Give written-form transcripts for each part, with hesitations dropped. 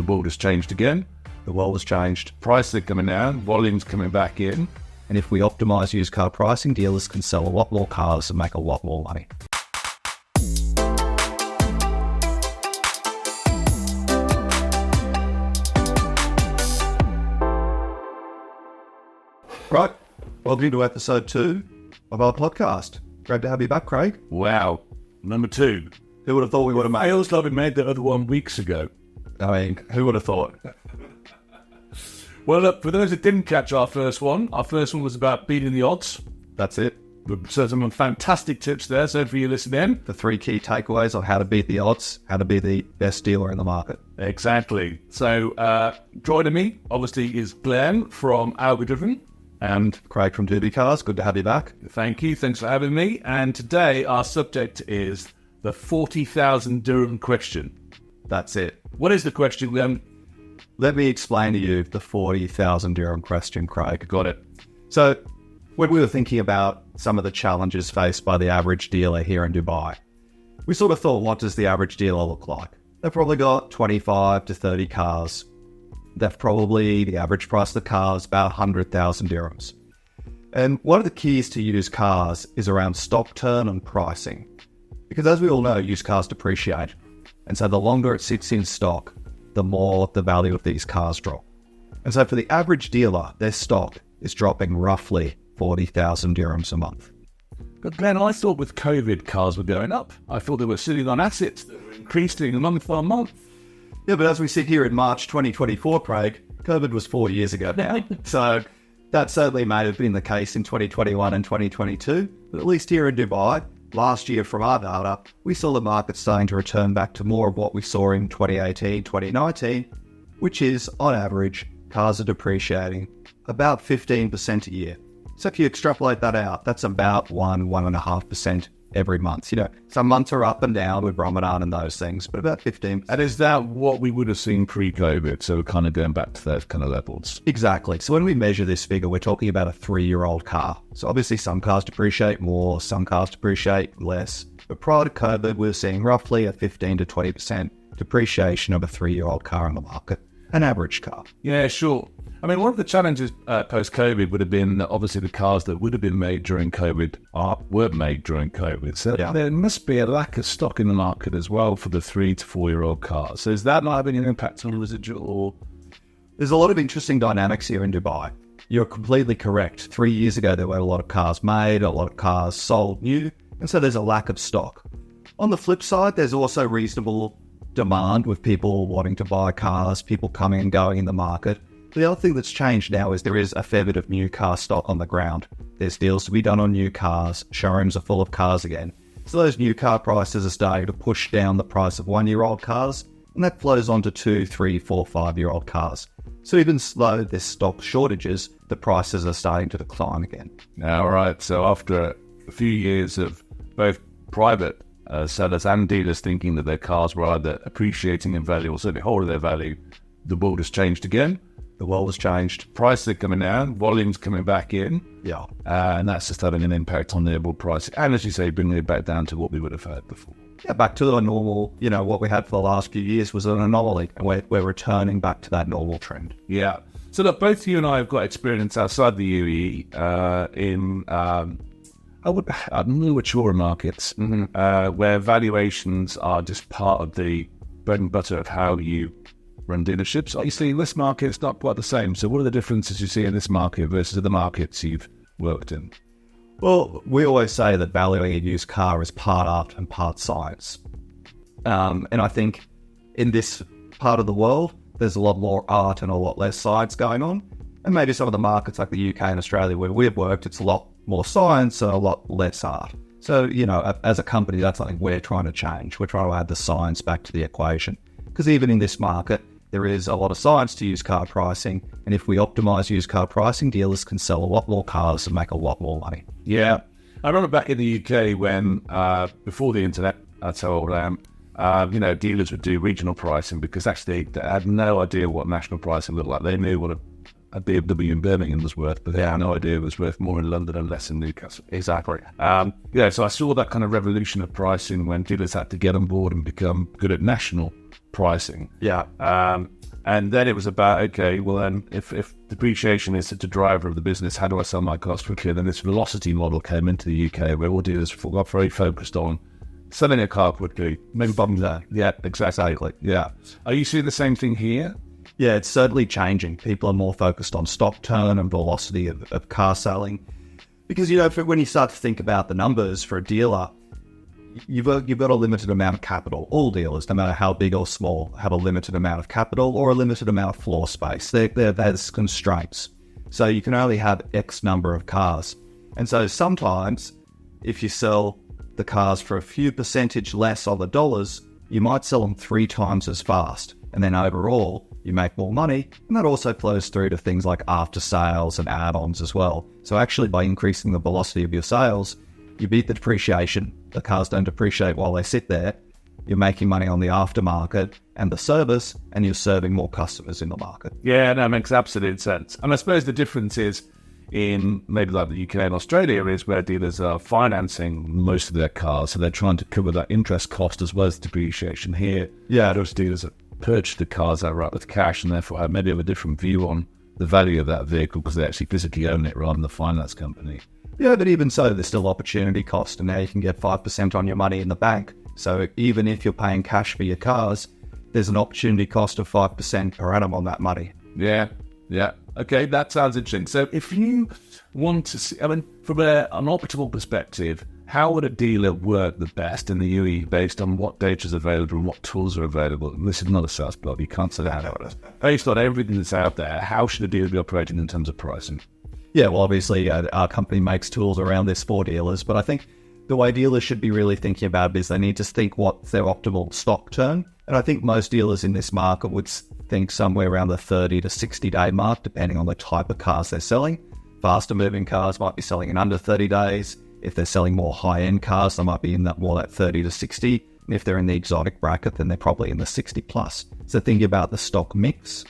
the world has changed again. The world has changed. Prices are coming down, volume's coming back in. And if we optimize used car pricing, dealers can sell a lot more cars and make a lot more money. Right, welcome to episode 2 of our podcast. Great to have you back, Craig. Wow, number 2. Who would have thought we would have made? Feels like we made the other one weeks ago. I mean, who would have thought? Well, look, for those that didn't catch our first one was about beating the odds. That's it. So some fantastic tips there, so for you listening. The 3 key takeaways on how to beat the odds, how to be the best dealer in the market. Exactly. So joining me, obviously, is Glenn from Automotive. And Craig from DubiCars. Good to have you back. Thank you. Thanks for having me. And today our subject is the 40,000 dirham question. That's it. What is the question, Glenn? Let me explain to you the 40,000 dirham question, Craig. Got it. So when we were thinking about some of the challenges faced by the average dealer here in Dubai, we sort of thought, what does the average dealer look like? They've probably got 25 to 30 cars. They've probably, the average price of the car is about 100,000 dirhams. And one of the keys to used cars is around stock turn and pricing. Because as we all know, used cars depreciate. And so the longer it sits in stock, the more the value of these cars drop. And so for the average dealer, their stock is dropping roughly 40,000 dirhams a month. But Glenn, I thought with COVID, cars were going up. I thought they were sitting on assets that were increasing month on month. Yeah, but as we sit here in March 2024, Craig, COVID was 4 years ago now. So that certainly may have been the case in 2021 and 2022. But at least here in Dubai, last year from our data, we saw the market starting to return back to more of what we saw in 2018, 2019, which is, on average, cars are depreciating about 15% a year. So if you extrapolate that out, that's about 1.5% every month. You know, some months are up and down with Ramadan and those things, but about 15%. And is that what we would have seen pre-COVID? So we're kind of going back to those kind of levels. Exactly. So when we measure this figure, we're talking about a 3-year-old car. So obviously some cars depreciate more, some cars depreciate less. But prior to COVID, we were seeing roughly a 15 to 20% depreciation of a 3-year-old car in the market, an average car. Yeah, sure. I mean, one of the challenges post-COVID would have been that obviously the cars that would have been made during COVID weren't made during COVID. So there must be a lack of stock in the market as well for the 3 to 4-year-old cars. So is that not having an impact on residual? Or? There's a lot of interesting dynamics here in Dubai. You're completely correct. 3 years ago, there were a lot of cars made, a lot of cars sold new, and so there's a lack of stock. On the flip side, there's also reasonable demand with people wanting to buy cars, people coming and going in the market. The other thing that's changed now is there is a fair bit of new car stock on the ground. There's deals to be done on new cars. Showrooms are full of cars again. So those new car prices are starting to push down the price of 1-year-old cars, and that flows on to 2, 3, 4, 5-year-old cars. So even though there's stock shortages, the prices are starting to decline again. All right. So after a few years of both private sellers and dealers thinking that their cars were either appreciating in value or certainly holding their value, the world has changed again. The world has changed. Prices are coming down, volume's coming back in. Yeah. And that's just having an impact on the overall price. And as you say, bringing it back down to what we would have had before. Yeah, back to the normal, you know, what we had for the last few years was an anomaly. And we're returning back to that normal trend. Yeah. So look, both you and I have got experience outside the UAE in more mature markets where valuations are just part of the bread and butter of how you run dealerships. Obviously, in this market, it's not quite the same. So what are the differences you see in this market versus the markets you've worked in? Well, we always say that valuing a used car is part art and part science. And I think in this part of the world, there's a lot more art and a lot less science going on. And maybe some of the markets like the UK and Australia where we've worked, it's a lot more science and a lot less art. So, you know, as a company, that's something we're trying to change. We're trying to add the science back to the equation. Because even in this market, there is a lot of science to used car pricing. And if we optimize used car pricing, dealers can sell a lot more cars and make a lot more money. Yeah. I remember back in the UK when, before the internet, that's how old I am, dealers would do regional pricing because actually they had no idea what national pricing looked like. They knew what a BMW in Birmingham was worth, but they had no idea it was worth more in London and less in Newcastle. Exactly. So I saw that kind of revolution of pricing when dealers had to get on board and become good at national pricing. Yeah. And then it was about, okay, well then, if depreciation is such a driver of the business, how do I sell my cars quickly? And then this velocity model came into the UK where all dealers got very focused on selling a car quickly. Maybe bottom there. Yeah, exactly. Yeah. Are you seeing the same thing here? Yeah, it's certainly changing. People are more focused on stock turn and velocity of car selling. Because, when you start to think about the numbers for a dealer, you've got a limited amount of capital. All dealers, no matter how big or small, have a limited amount of capital or a limited amount of floor space. There's constraints. So you can only have X number of cars. And so sometimes, if you sell the cars for a few percentage less on the dollars, you might sell them 3 times as fast. And then overall, you make more money. And that also flows through to things like after sales and add-ons as well. So actually, by increasing the velocity of your sales, you beat the depreciation. The cars don't depreciate while they sit there. You're making money on the aftermarket and the service, and you're serving more customers in the market. Yeah, that makes absolute sense. And I suppose the difference is in maybe like the UK and Australia is where dealers are financing most of their cars. So they're trying to cover that interest cost as well as depreciation. Here, those dealers have purchased the cars outright with cash and therefore have maybe a different view on the value of that vehicle because they actually physically own it rather than the finance company. Yeah, but even so, there's still opportunity cost, and now you can get 5% on your money in the bank. So even if you're paying cash for your cars, there's an opportunity cost of 5% per annum on that money. Yeah. Okay, that sounds interesting. So if you want to see, from an optimal perspective, how would a dealer work the best in the UE based on what data is available and what tools are available? And this is not a sales blog, you can't say that. Based on everything that's out there, how should a dealer be operating in terms of pricing? Yeah, well, obviously, our company makes tools around this for dealers, but I think the way dealers should be really thinking about it is they need to think what's their optimal stock turn. And I think most dealers in this market would think somewhere around the 30 to 60-day mark, depending on the type of cars they're selling. Faster moving cars might be selling in under 30 days. If they're selling more high-end cars, they might be in that 30 to 60. And if they're in the exotic bracket, then they're probably in the 60 plus. So thinking about the stock mix,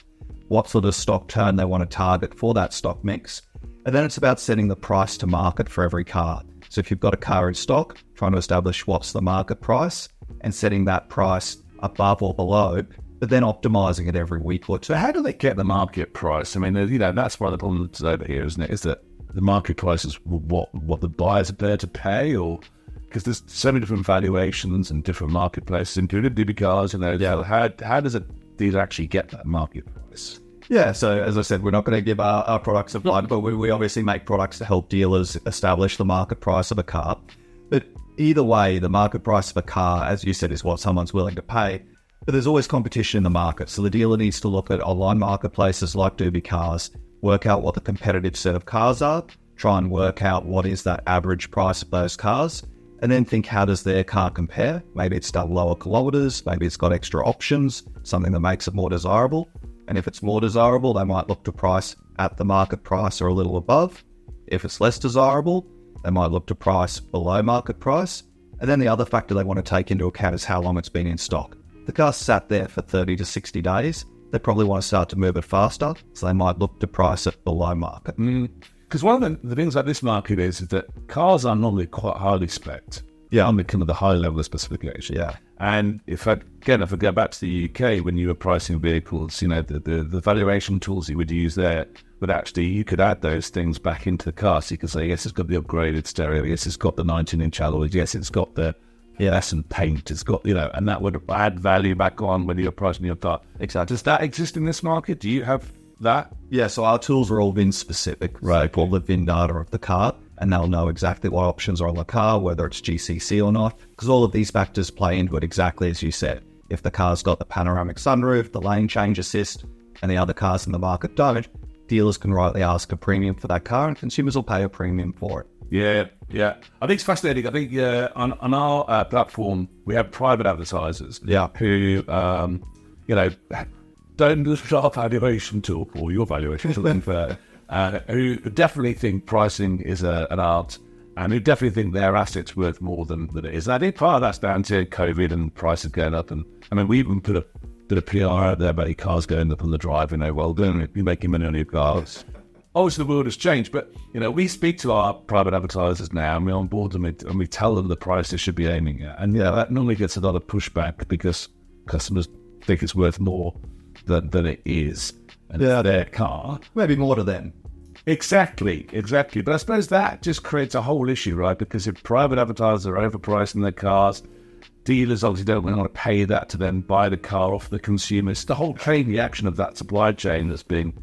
what sort of stock turn they want to target for that stock mix. And then it's about setting the price to market for every car. So if you've got a car in stock, trying to establish what's the market price and setting that price above or below, but then optimizing it every week or two. So how do they get the market price? I mean, that's one of the problems over here, isn't it? Is that the market price is what the buyers are there to pay, or because there's so many different valuations and different marketplaces, including DubiCars. How does a dealer actually get that market price? Yeah, so as I said, we're not going to give our products a plug, but we obviously make products to help dealers establish the market price of a car. But either way, the market price of a car, as you said, is what someone's willing to pay. But there's always competition in the market. So the dealer needs to look at online marketplaces like DubiCars, work out what the competitive set of cars are, try and work out what is that average price of those cars, and then think, how does their car compare? Maybe it's done lower kilometers, maybe it's got extra options, something that makes it more desirable. And if it's more desirable, they might look to price at the market price or a little above. If it's less desirable, they might look to price below market price. And then the other factor they want to take into account is how long it's been in stock. The car's sat there for 30 to 60 days. They probably want to start to move it faster, so they might look to price it below market. Because one of the things about this market is that cars are normally quite highly spec'd. Yeah, on the kind of the high level of specification. Yeah. And if I go back to the UK, when you were pricing vehicles, the valuation tools you would use there, but actually you could add those things back into the car. So you could say, yes, it's got the upgraded stereo. Yes, it's got the 19-inch alloys. Yes, it's got the and paint. It's got, and that would add value back on when you're pricing your car. Exactly. Does that exist in this market? Do you have that? Yeah, so our tools are all VIN specific. Right. All the VIN data of the car, and they'll know exactly what options are on the car, whether it's GCC or not, because all of these factors play into it exactly as you said. If the car's got the panoramic sunroof, the lane change assist, and the other cars in the market don't, dealers can rightly ask a premium for that car, and consumers will pay a premium for it. Yeah. I think it's fascinating. I think on our platform, we have private advertisers who, don't use our valuation tool or your valuation tool, who definitely think pricing is an art, and who definitely think their assets worth more than it is. And I think part of that's down to COVID and prices going up. And I mean, we even did a PR out there about your cars going up on the drive. Well, don't be making money on your cars. Obviously, the world has changed, but we speak to our private advertisers now, and we onboard them and we tell them the price they should be aiming at. And that normally gets a lot of pushback because customers think it's worth more than it is their car. Maybe more to them. Exactly. But I suppose that just creates a whole issue, right? Because if private advertisers are overpricing their cars, dealers obviously don't want to pay that to then buy the car off the consumer. It's the whole chain reaction of that supply chain that's being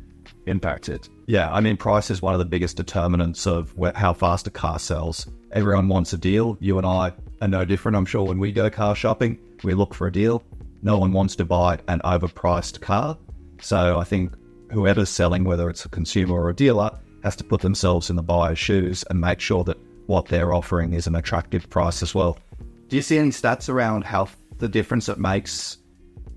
impacted. Yeah, I mean, price is one of the biggest determinants of how fast a car sells. Everyone wants a deal. You and I are no different. I'm sure when we go car shopping, we look for a deal. No one wants to buy an overpriced car. So I think whoever's selling, whether it's a consumer or a dealer, has to put themselves in the buyer's shoes and make sure that what they're offering is an attractive price as well. Do you see any stats around how the difference it makes,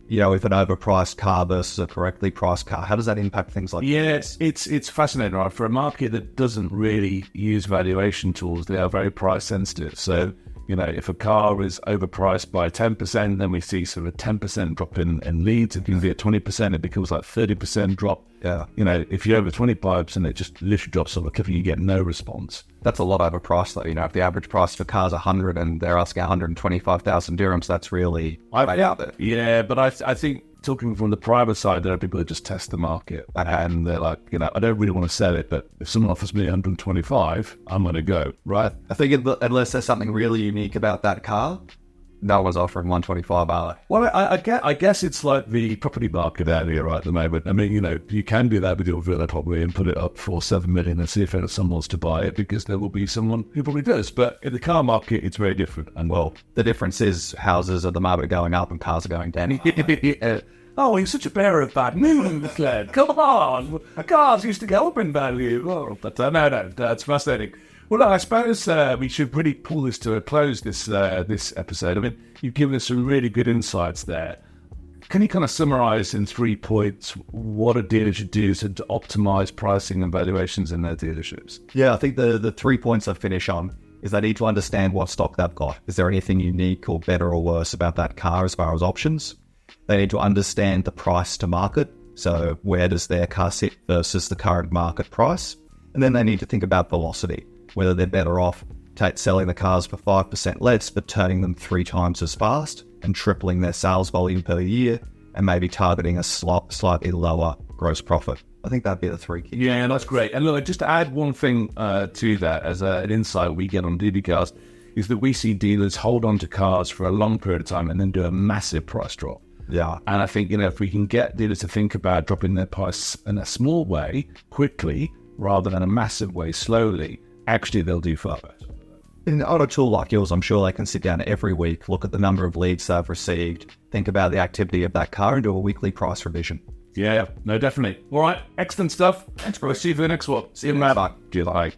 if an overpriced car versus a correctly priced car? How does that impact things like that? Yeah, it's fascinating, right? For a market that doesn't really use valuation tools, they are very price sensitive. So, if a car is overpriced by 10%, then we see sort of a 10% drop in leads. If you can be at 20%, it becomes like 30% drop. Yeah. If you're over 25%, it just literally drops off a cliff and you get no response. That's a lot overpriced though. If the average price for cars 100 and they're asking 125,000 dirhams, that's really out there. Yeah, but I think talking from the private side, there are people that just test the market and they're like, I don't really want to sell it, but if someone offers me 125, I'm going to go, right? I think unless there's something really unique about that car, no one's offering 125, are they? Well, I guess it's like the property market out here right at the moment. I mean, you can do that with your villa probably and put it up for 7 million and see if someone wants to buy it, because there will be someone who probably does. But in the car market, it's very different. And well, the difference is houses at the moment are going up and cars are going down. Yeah. Oh, you're such a bearer of bad news, Glenn. Come on. Cars used to go up in value. Oh, but no, that's fascinating. Well, I suppose we should really pull this to a close, this episode. I mean, you've given us some really good insights there. Can you kind of summarize in 3 points what a dealer should do to optimize pricing and valuations in their dealerships? Yeah, I think the 3 points I finish on is they need to understand what stock they've got. Is there anything unique or better or worse about that car as far as options? They need to understand the price to market. So where does their car sit versus the current market price? And then they need to think about velocity, whether they're better off selling the cars for 5% less, but turning them 3 times as fast and tripling their sales volume per year, and maybe targeting a slightly lower gross profit. I think that'd be the 3 keys. Yeah, that's great. And look, just to add one thing to that as an insight we get on DubiCars is that we see dealers hold on to cars for a long period of time and then do a massive price drop. Yeah. And I think, if we can get dealers to think about dropping their price in a small way, quickly, rather than a massive way, slowly, actually they'll do far better. In an auto tool like yours, I'm sure they can sit down every week, look at the number of leads they've received, think about the activity of that car and do a weekly price revision. Yeah, no, definitely. All right, excellent stuff. We'll see you for the next one. See you, man. Bye. July.